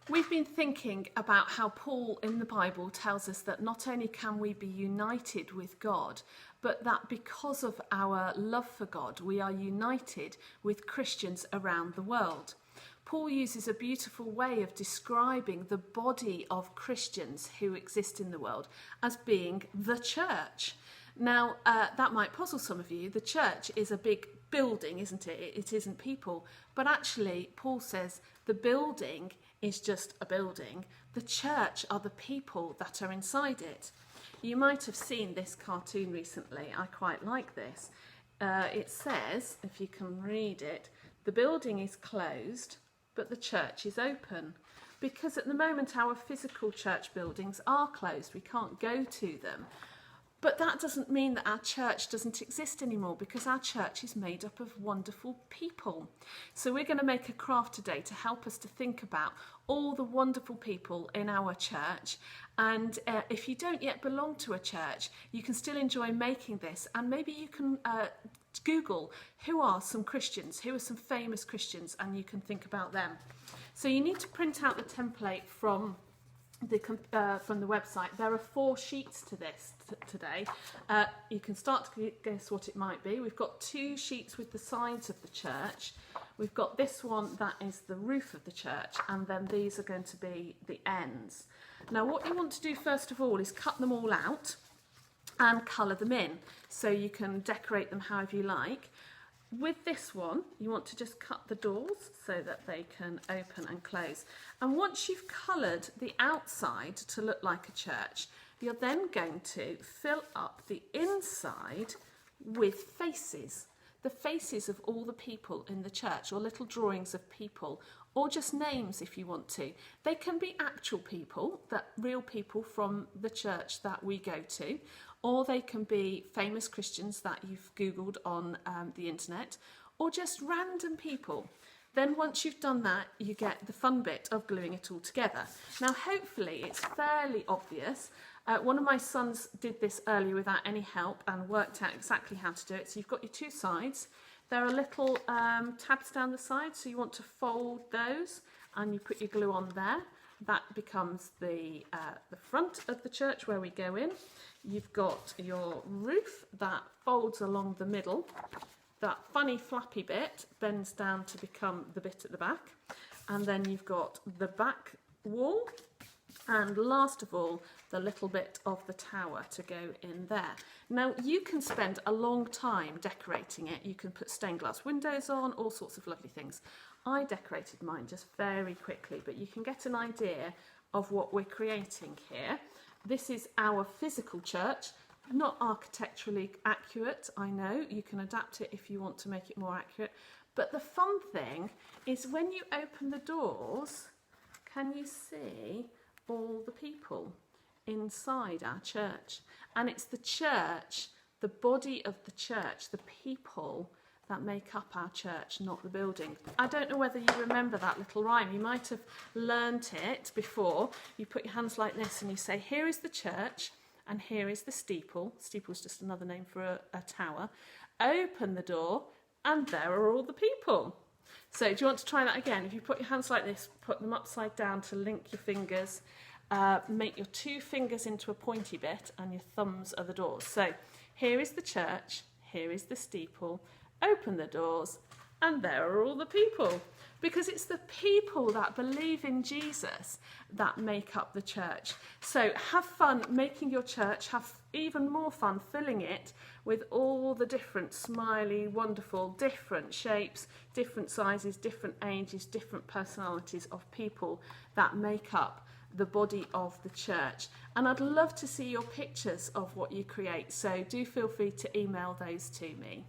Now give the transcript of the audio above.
We've been thinking about how Paul in the Bible tells us that not only can we be united with God, but that because of our love for God, we are united with Christians around the world. Paul uses a beautiful way of describing the body of Christians who exist in the world as being the church. Now, that might puzzle some of you. The church is a big building, isn't it? It isn't people. But actually, Paul says the building is just a building. The church are the people that are inside it. You might have seen this cartoon recently. I quite like this. It says, if you can read it, the building is closed, but the church is open. Because at the moment our physical church buildings are closed. We can't go to them. But that doesn't mean that our church doesn't exist anymore, because our church is made up of wonderful people. So we're going to make a craft today to help us to think about all the wonderful people in our church. And if you don't yet belong to a church, you can still enjoy making this. And maybe you can Google who are some Christians, who are some famous Christians, and you can think about them. So you need to print out the template from the website. There are 4 sheets to this today. You can start to guess what it might be. We've got 2 sheets with the sides of the church. We've got this one that is the roof of the church, and then these are going to be the ends. Now what you want to do first of all is cut them all out and colour them in, so you can decorate them however you like. With this one, you want to just cut the doors so that they can open and close. And once you've coloured the outside to look like a church, you're then going to fill up the inside with faces. The faces of all the people in the church, or little drawings of people, or just names if you want to. They can be actual people, real people from the church that we go to, or they can be famous Christians that you've Googled on the internet, or just random people. Then once you've done that, you get the fun bit of gluing it all together. Now hopefully it's fairly obvious. One of my sons did this earlier without any help and worked out exactly how to do it. So you've got your 2 sides. There are little tabs down the side, so you want to fold those and you put your glue on there. That becomes the front of the church where we go in. You've got your roof that folds along the middle. That funny flappy bit bends down to become the bit at the back. And then you've got the back wall. And last of all, the little bit of the tower to go in there. Now, you can spend a long time decorating it. You can put stained glass windows on, all sorts of lovely things. I decorated mine just very quickly, but you can get an idea of what we're creating here. This is our physical church, not architecturally accurate, I know. You can adapt it if you want to make it more accurate. But the fun thing is when you open the doors, can you see all the people inside our church? And it's the church, the body of the church, the people that make up our church, not the building. I don't know whether you remember that little rhyme. You might have learnt it before. You put your hands like this and you say, here is the church and here is the steeple. Steeple is just another name for a tower. Open the door and there are all the people. So do you want to try that again? If you put your hands like this, put them upside down to link your fingers, make your 2 fingers into a pointy bit and your thumbs are the doors. So here is the church, here is the steeple, open the doors and there are all the people. Because it's the people that believe in Jesus that make up the church. So have fun making your church, have even more fun filling it with all the different smiley, wonderful, different shapes, different sizes, different ages, different personalities of people that make up the body of the church. And I'd love to see your pictures of what you create, so do feel free to email those to me.